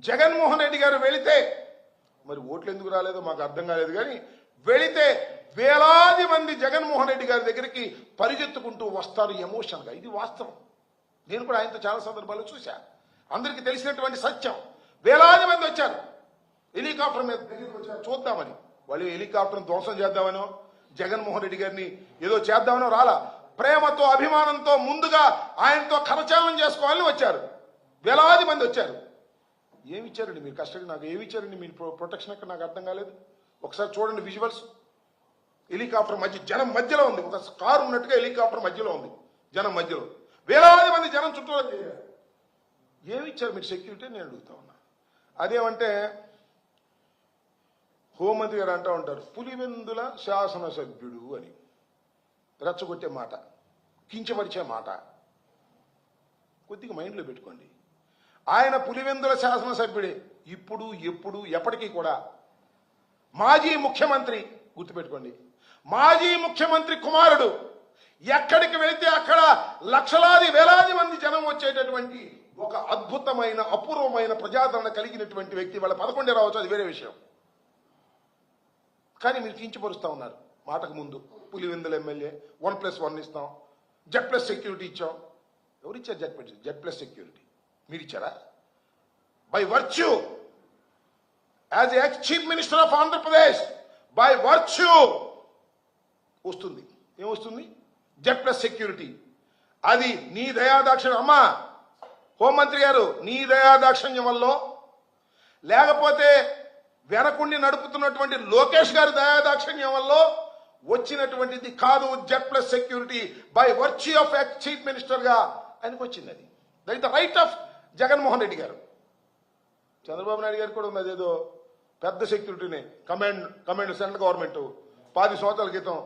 జగన్మోహన్ రెడ్డి గారు వెళితే మరి ఓట్లు ఎందుకు రాలేదో మాకు అర్థం కాలేదు, కానీ వెళితే వేలాది మంది జగన్మోహన్ రెడ్డి గారి దగ్గరికి పరిగెత్తుకుంటూ వస్తారు ఎమోషన్గా. ఇది వాస్తవం. నేను కూడా ఆయనతో చాలా సందర్భాల్లో చూశా. అందరికీ తెలిసినటువంటి సత్యం. వేలాది మంది వచ్చారు, హెలికాప్టర్ మీద దగ్గరికి వచ్చారు చూద్దామని. వాళ్ళు హెలికాప్టర్ని ధ్వంసం చేద్దామనో జగన్మోహన్ రెడ్డి గారిని ఏదో చేద్దామనో రాలా. ప్రేమతో అభిమానంతో ముందుగా ఆయనతో కరచాలనం చేసుకోవాలని వచ్చారు. వేలాది మంది వచ్చారు. ఏమి ఇచ్చారండి మీరు కష్టపడి? నాకు ఏమి ఇచ్చారండి మీరు ప్రొటెక్షన్? అక్కడ నాకు అర్థం కాలేదు. ఒకసారి చూడండి విజువల్స్. హెలికాప్టర్ మధ్య జనం మధ్యలో ఉంది, ఒక కారు ఉన్నట్టుగా హెలికాప్టర్ మధ్యలో ఉంది, జనం మధ్యలో వేలాది మంది జనం చుట్టూ ఏమి ఇచ్చారు మీరు సెక్యూరిటీ నేను అడుగుతా ఉన్నా. అదేమంటే హోంమంత్రి గారు అంటూ ఉంటారు పులివెందుల శాసనసభ్యుడు అని. రెచ్చగొట్టే మాట, కించపరిచే మాట కొద్దిగా మైండ్లో పెట్టుకోండి. ఆయన పులివెందుల శాసనసభ్యుడే ఇప్పుడు, ఎప్పుడు, ఎప్పటికీ కూడా. మాజీ ముఖ్యమంత్రి, గుర్తుపెట్టుకోండి, మాజీ ముఖ్యమంత్రి కుమారుడు. ఎక్కడికి వెళితే అక్కడ లక్షలాది వేలాది మంది జనం వచ్చేటటువంటి ఒక అద్భుతమైన అపూర్వమైన ప్రజాదరణ కలిగినటువంటి వ్యక్తి. వాళ్ళ 11 రావచ్చు, అది వేరే విషయం. కానీ మీరు కించపరుస్తూ ఉన్నారు. మాటకు ముందు పులివెందుల ఎమ్మెల్యే 1+1 ఇస్తాం, Z+ సెక్యూరిటీ ఇచ్చాం. ఎవరిచ్చారు Z+ సెక్యూరిటీ? మీరు ఇచ్చారా? By virtue as ex chief minister of Andhra Pradesh, by virtue వస్తుంది. ఏమొస్తుంది? Z+ security. అది నీ దయాదాక్షిణ్యం. అమ్మా హోంమంత్రి గారు, నీ దయాదాక్షిణ్యం వల్ల, లేకపోతే వెనకుండి నడుపుతున్నటువంటి లోకేష్ గారి దయాదాక్షిణ్యం వల్ల వచ్చినటువంటిది కాదు. Z+ security by virtue of ex chief minister గా ఆయనకు వచ్చింది. అది that is the right of Jaganmohan Reddy గారు. చంద్రబాబు నాయుడు గారు కూడా ఉంది అదేదో పెద్ద సెక్యూరిటీనే. కమాండ్ సెంట్రల్ గవర్నమెంట్ 10 సంవత్సరాల క్రితం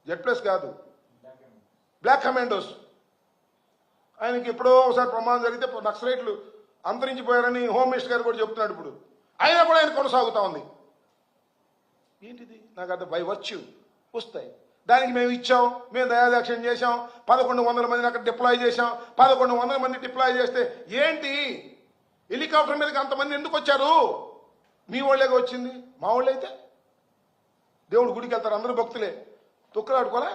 Z+ కాదు, బ్లాక్ కమాండోస్. ఆయనకి ఎప్పుడో ఒకసారి ప్రమాదం జరిగితే నక్సలైట్లు అంతరించిపోయారని హోమ్ మినిస్టర్ గారు కూడా చెప్తున్నాడు. ఇప్పుడు అయినా కూడా ఆయన కొనసాగుతా ఉంది. ఏంటిది? నాకు అర్థం. బై వర్చ్యూ వస్తాయి. దానికి మేము ఇచ్చాం, మేము దయాదాక్షిణ్యం చేశాం, 1100 మందిని అక్కడ డిప్లాయ్ చేశాం. 1100 మంది డిప్లాయ్ చేస్తే ఏంటి? హెలికాప్టర్ మీదకి అంతమంది ఎందుకు వచ్చారు? మీ వాళ్ళేగా వచ్చింది. మా వాళ్ళు అయితే దేవుడు గుడికి వెళ్తారు, అందరూ భక్తులే. తొక్కులాడుకోరా?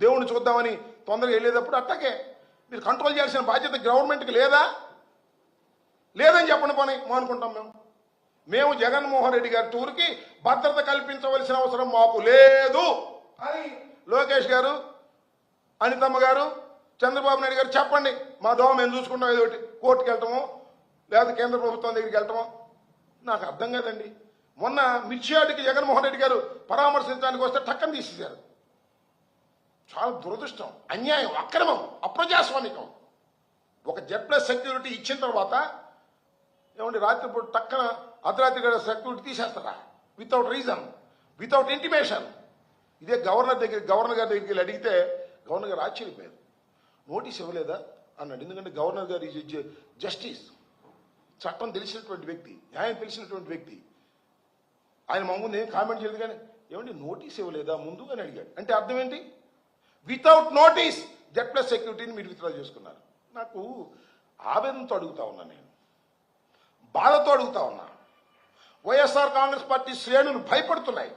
దేవుడిని చూద్దామని తొందరగా వెళ్ళేటప్పుడు అట్టాకే మీరు కంట్రోల్ చేయాల్సిన బాధ్యత గవర్నమెంట్కి లేదా? లేదని చెప్పండి పోనీ అనుకుంటాం. మేము జగన్మోహన్ రెడ్డి గారి టూర్కి భద్రత కల్పించవలసిన అవసరం మాకు లేదు అని లోకేష్ గారు, అనితమ్మ గారు, చంద్రబాబు నాయుడు గారు చెప్పండి. మా దోమ మేము చూసుకుంటాం. ఏదో కోర్టుకి వెళ్ళటమో లేదా కేంద్ర ప్రభుత్వం దగ్గరికి వెళ్ళటమో నాకు అర్థం కాదండి. మొన్న మిర్చియాడికి జగన్మోహన్ రెడ్డి గారు పరామర్శించడానికి వస్తే టక్కని తీసేశారు. చాలా దురదృష్టం, అన్యాయం, అక్రమం, అప్రజాస్వామికం. ఒక Z+ సెక్యూరిటీ ఇచ్చిన తర్వాత ఏమంటే రాత్రిపూట టక్కన అర్ధరాత్రి గడ సెక్యూరిటీ తీసేస్తారా? Without reason, without intimation. ఇదే గవర్నర్ గారి దగ్గరికి వెళ్ళి అడిగితే గవర్నర్ గారు ఆశ్చర్యపోయారు. నోటీస్ ఇవ్వలేదా అన్నాడు. ఎందుకంటే గవర్నర్ గారు ఈజ్ జస్టిస్, చట్టం తెలిసినటువంటి వ్యక్తి, న్యాయం తెలిసినటువంటి వ్యక్తి. ఆయన మా ముందు ఏం కామెంట్ చేయలేదు. కానీ ఏమంటే నోటీస్ ఇవ్వలేదా ముందు అని అడిగాడు. అంటే అర్థం ఏంటి? వితౌట్ నోటీస్ Z+ సెక్యూరిటీని మీరు విత్డ్రా చేసుకున్నారు. నాకు ఆవేదనతో అడుగుతా ఉన్నా, నేను బాధతో అడుగుతా ఉన్నా. వైఎస్ఆర్ కాంగ్రెస్ పార్టీ శ్రేణులు భయపడుతున్నాయి.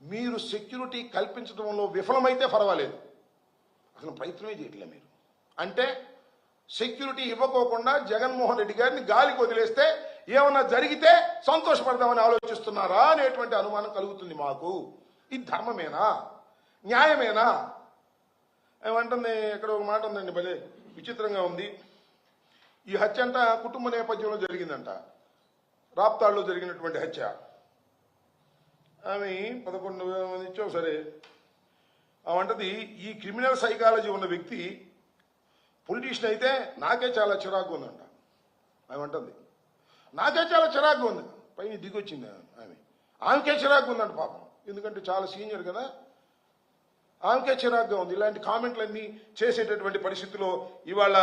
మీరు సెక్యూరిటీ కల్పించడంలో విఫలమైతే పర్వాలేదు, అసలు ప్రయత్నమే చేయట్లే మీరు. అంటే సెక్యూరిటీ ఇవ్వకోకుండా జగన్మోహన్ రెడ్డి గారిని గాలికి వదిలేస్తే ఏమన్నా జరిగితే సంతోషపడదామని ఆలోచిస్తున్నారా అనేటువంటి అనుమానం కలుగుతుంది మాకు. ఇది ధర్మమేనా? న్యాయమేనా? ఏమంటుంది, ఇక్కడ ఒక మాట ఉందండి, భలే విచిత్రంగా ఉంది. ఈ హత్య అంట కుటుంబ నేపథ్యంలో జరిగిందంట. రాప్తాడులో జరిగినటువంటి హత్య. ఆమె 11,000 మంది ఇచ్చావు సరే. అవంటది ఈ క్రిమినల్ సైకాలజీ ఉన్న వ్యక్తి పొలిటీషియన్ అయితే నాకే చాలా చిరాకు ఉందంట. ఆమె నాకే చాలా చిరాకు ఉంది. పైన దిగొచ్చింది ఆమెకే చిరాకు ఉందంట పాపం. ఎందుకంటే చాలా సీనియర్ కదా, ఆమెకే చిరాకుగా ఉంది. ఇలాంటి కామెంట్లన్నీ చేసేటటువంటి పరిస్థితిలో ఇవాళ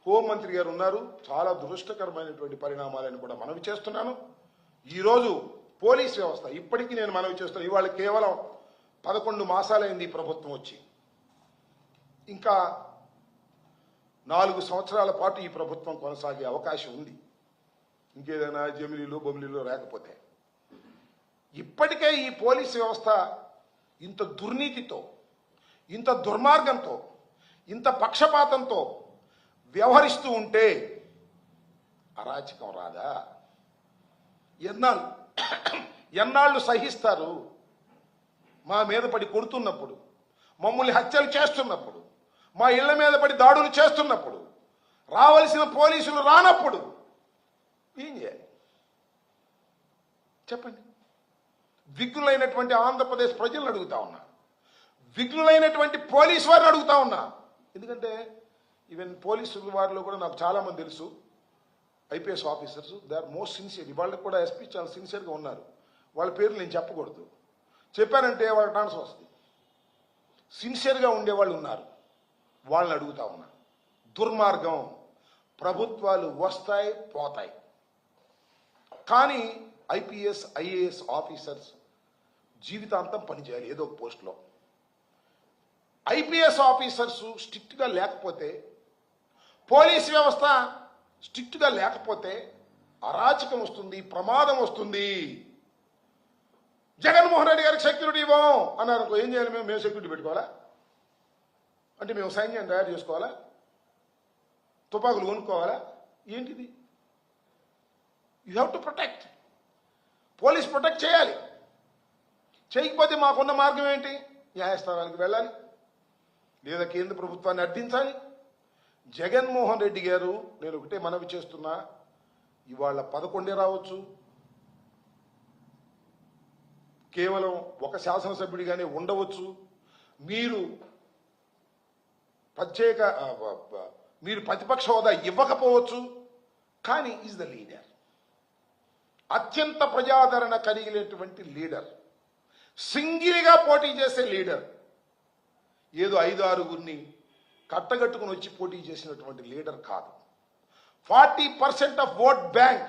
హోంమంత్రి గారు ఉన్నారు. చాలా దురదృష్టకరమైనటువంటి పరిణామాలను కూడా మనవి చేస్తున్నాను. ఈరోజు పోలీస్ వ్యవస్థ ఇప్పటికీ నేను మనవి చేస్తున్నాను. ఇవాళ కేవలం 11 మాసాలైంది ఈ ప్రభుత్వం వచ్చి. ఇంకా 4 సంవత్సరాల పాటు ఈ ప్రభుత్వం కొనసాగే అవకాశం ఉంది. ఇంకేదైనా జమిలీలు బొమిలీలు రాకపోతే. ఇప్పటికే ఈ పోలీసు వ్యవస్థ ఇంత దుర్నీతితో, ఇంత దుర్మార్గంతో, ఇంత పక్షపాతంతో వ్యవహరిస్తూ ఉంటే అరాచకం రాదా? ఎన్నాళ్ళు సహిస్తారు? మా మీద పడి కొడుతున్నప్పుడు, మమ్మల్ని హత్యలు చేస్తున్నప్పుడు, మా ఇళ్ల మీద పడి దాడులు చేస్తున్నప్పుడు, రావలసిన పోలీసులు రానప్పుడు ఏం చేయాలి చెప్పండి? విఘ్నులైనటువంటి ఆంధ్రప్రదేశ్ ప్రజలను అడుగుతా ఉన్నా, విఘ్నులైనటువంటి పోలీసు వారిని అడుగుతా ఉన్నా. ఎందుకంటే ఈవెన్ పోలీసుల వారిలో కూడా నాకు చాలా మంది తెలుసు, IPS officers. They are most sincere. వాళ్ళకి కూడా ఎస్పీ చాలా సిన్సియర్గా ఉన్నారు. వాళ్ళ పేర్లు నేను చెప్పకూడదు, చెప్పానంటే వాళ్ళకి ట్రాన్స్ఫర్ వస్తుంది. సిన్సియర్గా ఉండేవాళ్ళు ఉన్నారు, వాళ్ళని అడుగుతా ఉన్నా. దుర్మార్గం. ప్రభుత్వాలు వస్తాయి పోతాయి, కానీ ఐపీఎస్ ఐఏఎస్ ఆఫీసర్స్ జీవితాంతం పనిచేయాలి ఏదో ఒక పోస్టులో. ఐపీఎస్ ఆఫీసర్స్ స్ట్రిక్ట్గా లేకపోతే, పోలీస్ వ్యవస్థ స్ట్రిక్ట్గా లేకపోతే అరాచకం వస్తుంది, ప్రమాదం వస్తుంది. జగన్మోహన్ రెడ్డి గారికి సెక్యూరిటీ ఇవ్వం అన్నారు. ఏం చేయాలి? మేము సెక్యూరిటీ పెట్టుకోవాలా? అంటే మేము సైన్యాన్ని తయారు చేసుకోవాలా? తుపాకులు కొనుక్కోవాలా? ఏంటిది? You have to protect. Police protect చేయాలి. చేయకపోతే మాకున్న మార్గం ఏంటి? న్యాయస్థానాలకు వెళ్ళాలి, లేదా కేంద్ర ప్రభుత్వాన్ని అర్థించాలి. జగన్మోహన్ రెడ్డి గారు, నేను ఒకటే మనవి చేస్తున్నా, ఇవాళ 11 రావచ్చు, కేవలం ఒక శాసనసభ్యుడిగానే ఉండవచ్చు. మీరు ప్రతిపక్ష హోదా ఇవ్వకపోవచ్చు, కానీ ఈజ్ ద లీడర్. అత్యంత ప్రజాదరణ కలిగినటువంటి లీడర్, సింగిల్గా పోటీ చేసే లీడర్. ఏదో 5-6 కట్టగట్టుకుని వచ్చి పోటీ చేసినటువంటి లీడర్ కాదు. 40% of vote bank,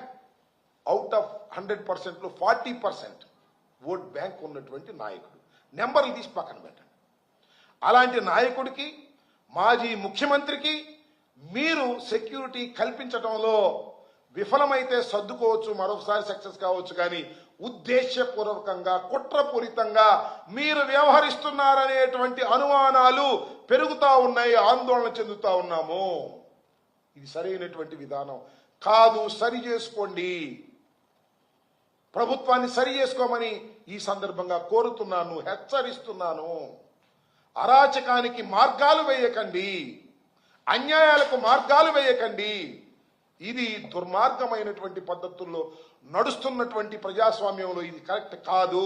out of 100%లో 40% ఓట్ బ్యాంక్ ఉన్నటువంటి నాయకుడు. నెంబర్లు తీసి పక్కన పెట్టండి. అలాంటి నాయకుడికి, మాజీ ముఖ్యమంత్రికి మీరు సెక్యూరిటీ కల్పించడంలో విఫలమైతే సర్దుకోవచ్చు, మరొకసారి సక్సెస్ కావచ్చు, కానీ ఉద్దేశపూర్వకంగా కుట్రపూరితంగా మీరు వ్యవహరిస్తున్నారనేటువంటి అనుమానాలు పెరుగుతా ఉన్నాయి, ఆందోళన చెందుతా ఉన్నాము. ఇది సరైనటువంటి విధానం కాదు. సరి చేసుకోండి, ప్రభుత్వాన్ని సరి చేసుకోమని ఈ సందర్భంగా కోరుతున్నాను, హెచ్చరిస్తున్నాను. అరాచకానికి మార్గాలు వేయకండి, అన్యాయాలకు మార్గాలు వేయకండి. ఇది దుర్మార్గమైనటువంటి పద్ధతుల్లో నడుస్తున్నటువంటి ప్రజాస్వామ్యంలో ఇది కరెక్ట్ కాదు.